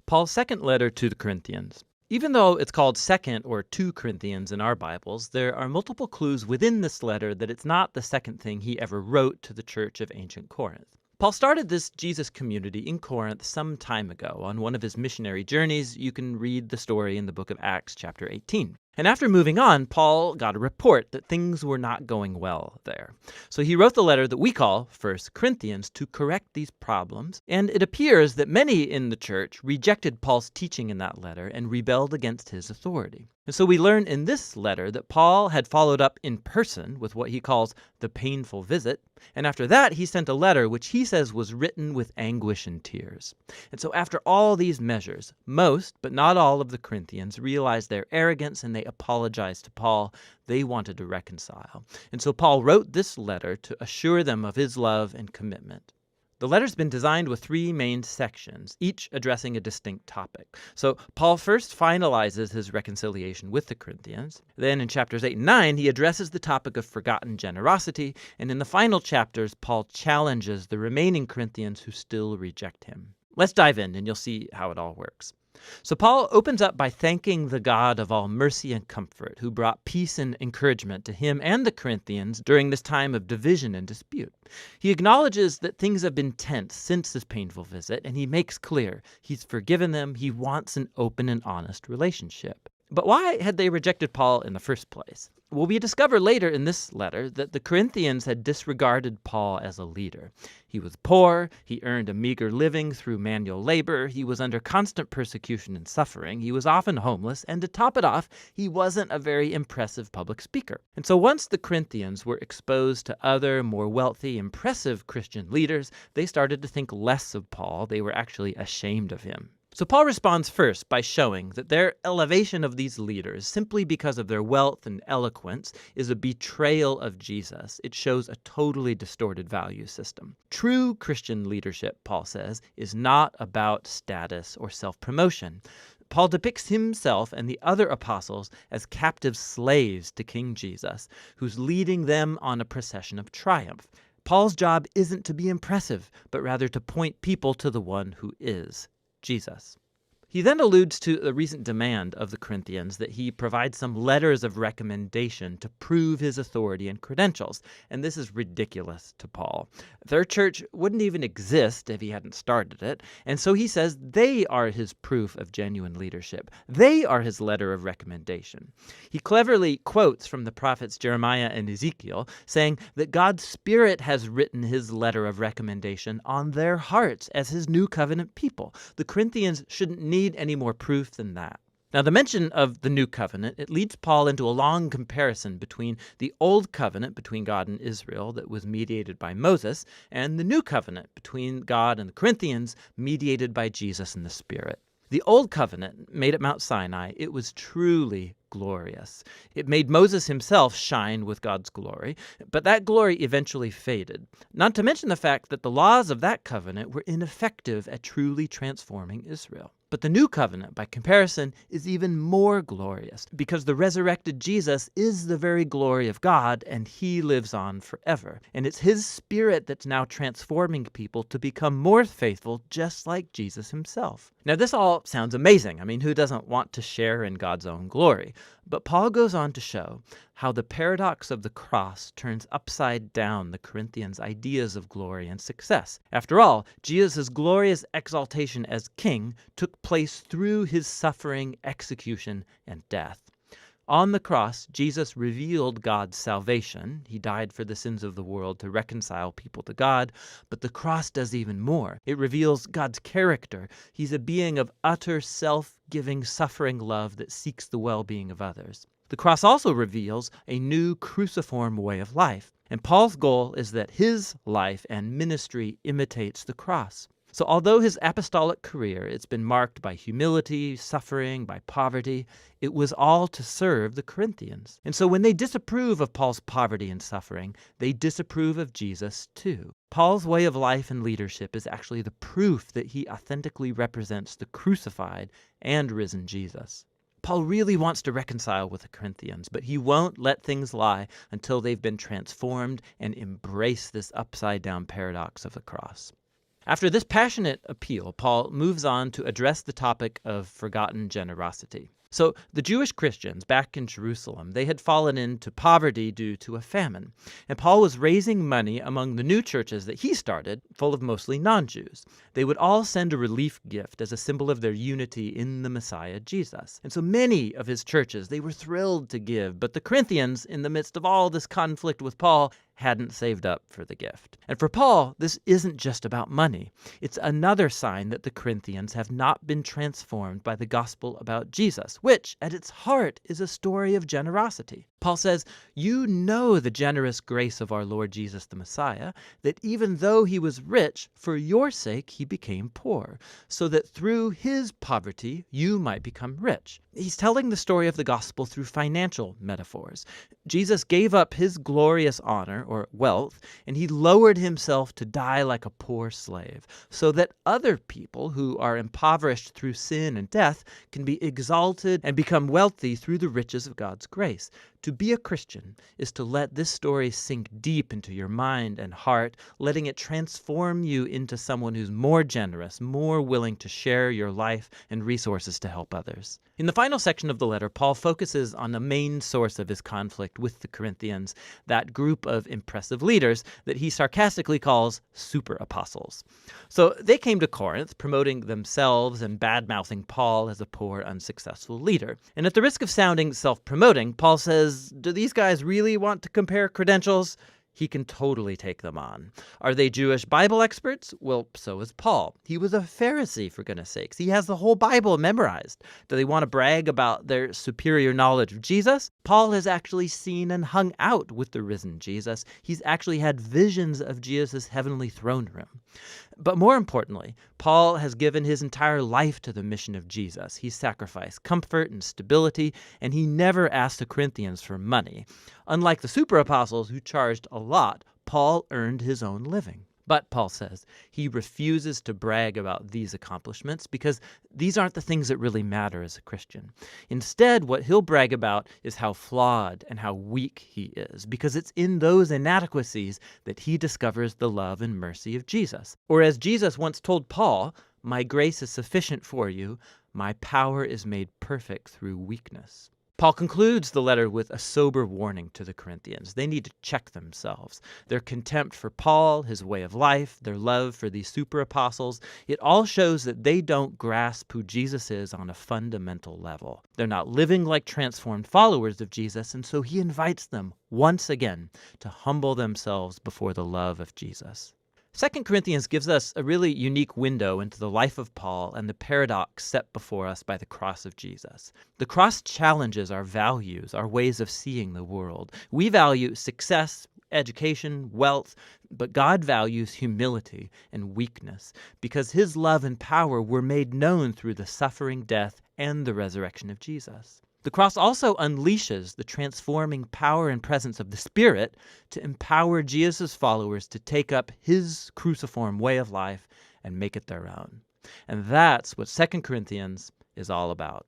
Paul's second letter to the Corinthians. Even though it's called 2nd or 2 Corinthians in our Bibles, there are multiple clues within this letter that it's not the second thing he ever wrote to the church of ancient Corinth. Paul started this Jesus community in Corinth some time ago. On one of his missionary journeys, you can read the story in the book of Acts chapter 18. And after moving on, Paul got a report that things were not going well there. So he wrote the letter that we call 1 Corinthians to correct these problems, and it appears that many in the church rejected Paul's teaching in that letter and rebelled against his authority. And so we learn in this letter that Paul had followed up in person with what he calls the painful visit, and after that he sent a letter which he says was written with anguish and tears. And so after all these measures, most, but not all of the Corinthians realized their arrogance and they apologized to Paul. They wanted to reconcile. And so Paul wrote this letter to assure them of his love and commitment. The letter's been designed with 3 main sections, each addressing a distinct topic. So Paul first finalizes his reconciliation with the Corinthians. Then in chapters 8 and 9, he addresses the topic of forgotten generosity. And in the final chapters, Paul challenges the remaining Corinthians who still reject him. Let's dive in and you'll see how it all works. So Paul opens up by thanking the God of all mercy and comfort, who brought peace and encouragement to him and the Corinthians during this time of division and dispute. He acknowledges that things have been tense since this painful visit, and he makes clear he's forgiven them. He wants an open and honest relationship. But why had they rejected Paul in the first place? Well, we discover later in this letter that the Corinthians had disregarded Paul as a leader. He was poor, he earned a meager living through manual labor, he was under constant persecution and suffering, he was often homeless, and to top it off, he wasn't a very impressive public speaker. And so once the Corinthians were exposed to other, more wealthy, impressive Christian leaders, they started to think less of Paul. They were actually ashamed of him. So Paul responds first by showing that their elevation of these leaders, simply because of their wealth and eloquence, is a betrayal of Jesus. It shows a totally distorted value system. True Christian leadership, Paul says, is not about status or self-promotion. Paul depicts himself and the other apostles as captive slaves to King Jesus, who's leading them on a procession of triumph. Paul's job isn't to be impressive, but rather to point people to the one who is Jesus. He then alludes to the recent demand of the Corinthians that he provide some letters of recommendation to prove his authority and credentials, and this is ridiculous to Paul. Their church wouldn't even exist if he hadn't started it, and so he says they are his proof of genuine leadership. They are his letter of recommendation. He cleverly quotes from the prophets Jeremiah and Ezekiel, saying that God's Spirit has written his letter of recommendation on their hearts as his new covenant people. The Corinthians shouldn't need any more proof than that. Now, the mention of the new covenant, it leads Paul into a long comparison between the old covenant between God and Israel that was mediated by Moses and the new covenant between God and the Corinthians mediated by Jesus and the Spirit. The old covenant made at Mount Sinai, it was truly glorious. It made Moses himself shine with God's glory, but that glory eventually faded. Not to mention the fact that the laws of that covenant were ineffective at truly transforming Israel. But the new covenant, by comparison, is even more glorious because the resurrected Jesus is the very glory of God and he lives on forever. And it's his Spirit that's now transforming people to become more faithful, just like Jesus himself. Now, this all sounds amazing. I mean, who doesn't want to share in God's own glory? But Paul goes on to show how the paradox of the cross turns upside down the Corinthians' ideas of glory and success. After all, Jesus' glorious exaltation as king took place through his suffering, execution, and death. On the cross, Jesus revealed God's salvation. He died for the sins of the world to reconcile people to God. But the cross does even more. It reveals God's character. He's a being of utter self-giving, suffering love that seeks the well-being of others. The cross also reveals a new cruciform way of life. And Paul's goal is that his life and ministry imitates the cross. So although his apostolic career, it's been marked by humility, suffering, by poverty, it was all to serve the Corinthians. And so when they disapprove of Paul's poverty and suffering, they disapprove of Jesus too. Paul's way of life and leadership is actually the proof that he authentically represents the crucified and risen Jesus. Paul really wants to reconcile with the Corinthians, but he won't let things lie until they've been transformed and embrace this upside-down paradox of the cross. After this passionate appeal, Paul moves on to address the topic of forgotten generosity. So the Jewish Christians back in Jerusalem, they had fallen into poverty due to a famine. And Paul was raising money among the new churches that he started, full of mostly non-Jews. They would all send a relief gift as a symbol of their unity in the Messiah, Jesus. And so many of his churches, they were thrilled to give. But the Corinthians, in the midst of all this conflict with Paul, hadn't saved up for the gift. And for Paul, this isn't just about money. It's another sign that the Corinthians have not been transformed by the gospel about Jesus, which at its heart is a story of generosity. Paul says, "You know the generous grace of our Lord Jesus the Messiah, that even though he was rich, for your sake he became poor, so that through his poverty you might become rich." He's telling the story of the gospel through financial metaphors. Jesus gave up his glorious honor, or wealth, and he lowered himself to die like a poor slave, so that other people who are impoverished through sin and death can be exalted and become wealthy through the riches of God's grace. To be a Christian is to let this story sink deep into your mind and heart, letting it transform you into someone who's more generous, more willing to share your life and resources to help others. In the final section of the letter, Paul focuses on the main source of his conflict with the Corinthians, that group of impressive leaders that he sarcastically calls super apostles. So they came to Corinth promoting themselves and bad-mouthing Paul as a poor, unsuccessful leader. And at the risk of sounding self-promoting, Paul says, do these guys really want to compare credentials? He can totally take them on. Are they Jewish Bible experts? Well, so is Paul. He was a Pharisee, for goodness sakes. He has the whole Bible memorized. Do they want to brag about their superior knowledge of Jesus? Paul has actually seen and hung out with the risen Jesus. He's actually had visions of Jesus' heavenly throne room. But more importantly, Paul has given his entire life to the mission of Jesus. He sacrificed comfort and stability, and he never asked the Corinthians for money. Unlike the super apostles who charged a lot, Paul earned his own living. But, Paul says, he refuses to brag about these accomplishments because these aren't the things that really matter as a Christian. Instead, what he'll brag about is how flawed and how weak he is, because it's in those inadequacies that he discovers the love and mercy of Jesus. Or as Jesus once told Paul, "My grace is sufficient for you. My power is made perfect through weakness." Paul concludes the letter with a sober warning to the Corinthians. They need to check themselves. Their contempt for Paul, his way of life, their love for these super apostles, it all shows that they don't grasp who Jesus is on a fundamental level. They're not living like transformed followers of Jesus, and so he invites them once again to humble themselves before the love of Jesus. 2 Corinthians gives us a really unique window into the life of Paul and the paradox set before us by the cross of Jesus. The cross challenges our values, our ways of seeing the world. We value success, education, wealth, but God values humility and weakness because his love and power were made known through the suffering, death, and the resurrection of Jesus. The cross also unleashes the transforming power and presence of the Spirit to empower Jesus' followers to take up his cruciform way of life and make it their own. And that's what 2 Corinthians is all about.